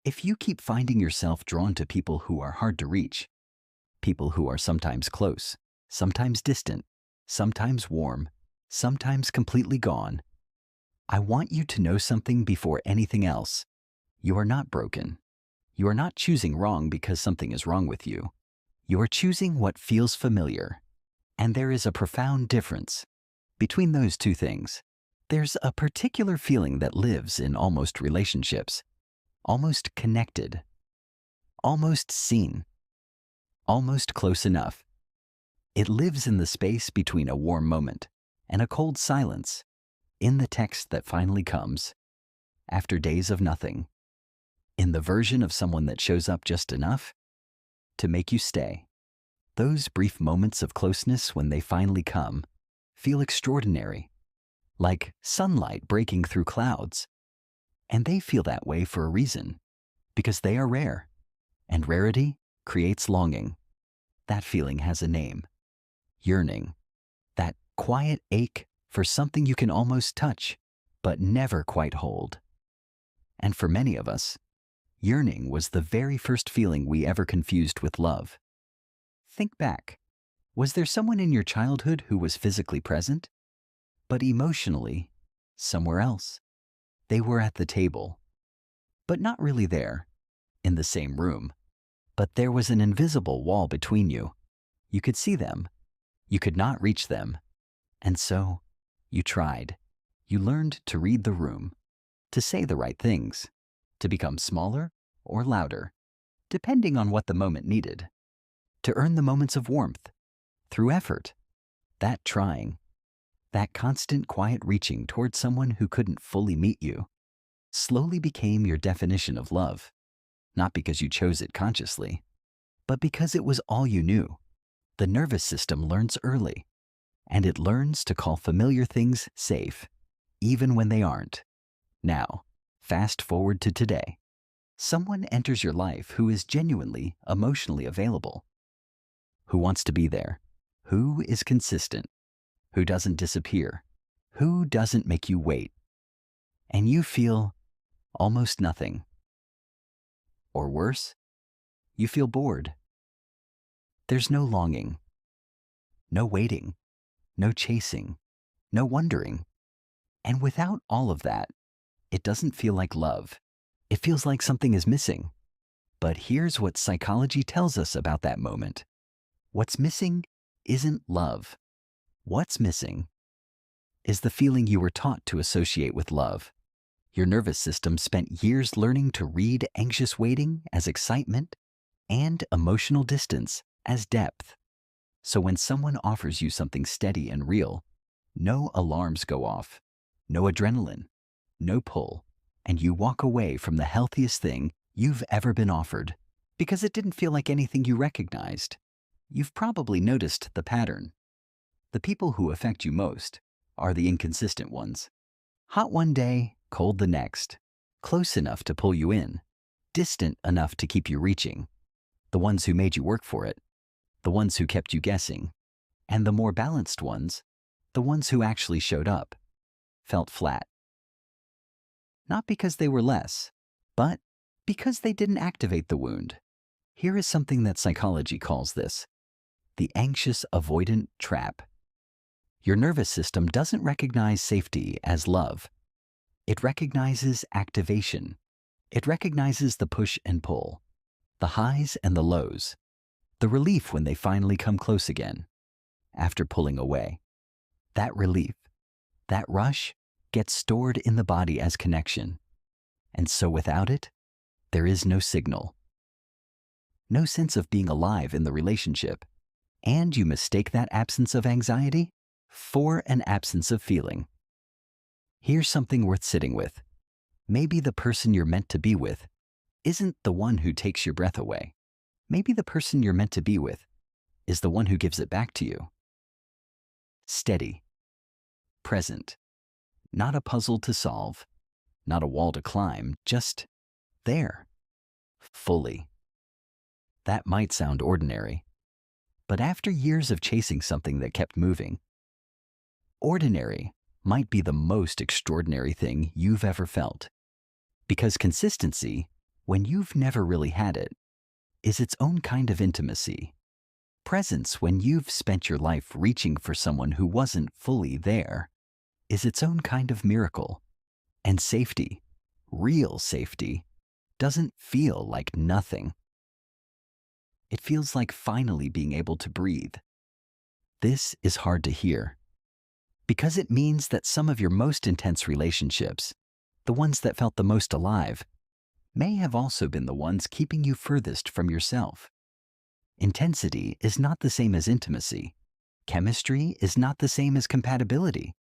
If you keep finding yourself drawn to people who are hard to reach, people who are sometimes close, sometimes distant, sometimes warm, sometimes completely gone, I want you to know something before anything else. You are not broken. You are not choosing wrong because something is wrong with you. You are choosing what feels familiar. And there is a profound difference between those two things. There's a particular feeling that lives in almost relationships, almost connected, almost seen, almost close enough. It lives in the space between a warm moment and a cold silence, in the text that finally comes after days of nothing, in the version of someone that shows up just enough to make you stay. Those brief moments of closeness, when they finally come, feel extraordinary, like sunlight breaking through clouds. And they feel that way for a reason, because they are rare, and rarity creates longing. That feeling has a name: yearning. That quiet ache for something you can almost touch, but never quite hold. And for many of us, yearning was the very first feeling we ever confused with love. Think back. Was there someone in your childhood who was physically present, but emotionally somewhere else? They were at the table, but not really there, in the same room. But there was an invisible wall between you. You could see them. You could not reach them. And so, you tried. You learned to read the room, to say the right things, to become smaller or louder, depending on what the moment needed, to earn the moments of warmth through effort. That trying, that constant quiet reaching toward someone who couldn't fully meet you, slowly became your definition of love, not because you chose it consciously, but because it was all you knew. The nervous system learns early, and it learns to call familiar things safe, even when they aren't. Now, fast forward to today. Someone enters your life who is genuinely emotionally available, who wants to be there, who is consistent, who doesn't disappear, who doesn't make you wait. And you feel almost nothing. Or worse, you feel bored. There's no longing, no waiting, no chasing, no wondering. And without all of that, it doesn't feel like love. It feels like something is missing. But here's what psychology tells us about that moment. What's missing isn't love. What's missing is the feeling you were taught to associate with love. Your nervous system spent years learning to read anxious waiting as excitement and emotional distance as depth. So when someone offers you something steady and real, no alarms go off, no adrenaline, no pull, and you walk away from the healthiest thing you've ever been offered because it didn't feel like anything you recognized. You've probably noticed the pattern. The people who affect you most are the inconsistent ones. Hot one day, cold the next. Close enough to pull you in, distant enough to keep you reaching. The ones who made you work for it, the ones who kept you guessing, and the more balanced ones, the ones who actually showed up, felt flat. Not because they were less, but because they didn't activate the wound. Here is something that psychology calls this: the anxious avoidant trap. Your nervous system doesn't recognize safety as love. It recognizes activation. It recognizes the push and pull, the highs and the lows, the relief when they finally come close again, after pulling away. That relief, that rush, gets stored in the body as connection. And so without it, there is no signal. No sense of being alive in the relationship. And you mistake that absence of anxiety for an absence of feeling. Here's something worth sitting with. Maybe the person you're meant to be with isn't the one who takes your breath away. Maybe the person you're meant to be with is the one who gives it back to you. Steady, present, not a puzzle to solve, not a wall to climb, just there, fully. That might sound ordinary, but after years of chasing something that kept moving, ordinary might be the most extraordinary thing you've ever felt. Because consistency when you've never really had it, is its own kind of intimacy. Presence, when you've spent your life reaching for someone who wasn't fully there, is its own kind of miracle. And safety, real safety, doesn't feel like nothing. It feels like finally being able to breathe. This is hard to hear, because it means that some of your most intense relationships, the ones that felt the most alive, may have also been the ones keeping you furthest from yourself. Intensity is not the same as intimacy. Chemistry is not the same as compatibility.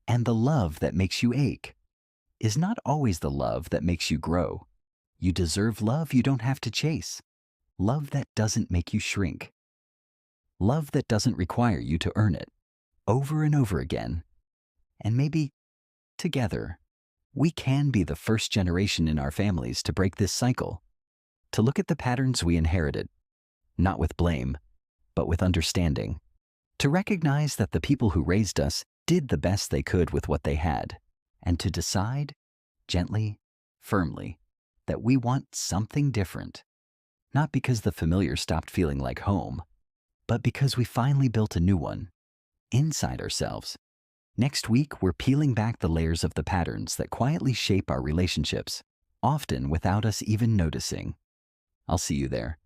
And the love that makes you ache is not always the love that makes you grow. You deserve love you don't have to chase. Love that doesn't make you shrink. Love that doesn't require you to earn it over and over again. And maybe, together, we can be the first generation in our families to break this cycle, to look at the patterns we inherited, not with blame, but with understanding, to recognize that the people who raised us did the best they could with what they had, and to decide, gently, firmly, that we want something different, not because the familiar stopped feeling like home, but because we finally built a new one, inside ourselves. Next week, we're peeling back the layers of the patterns that quietly shape our relationships, often without us even noticing. I'll see you there.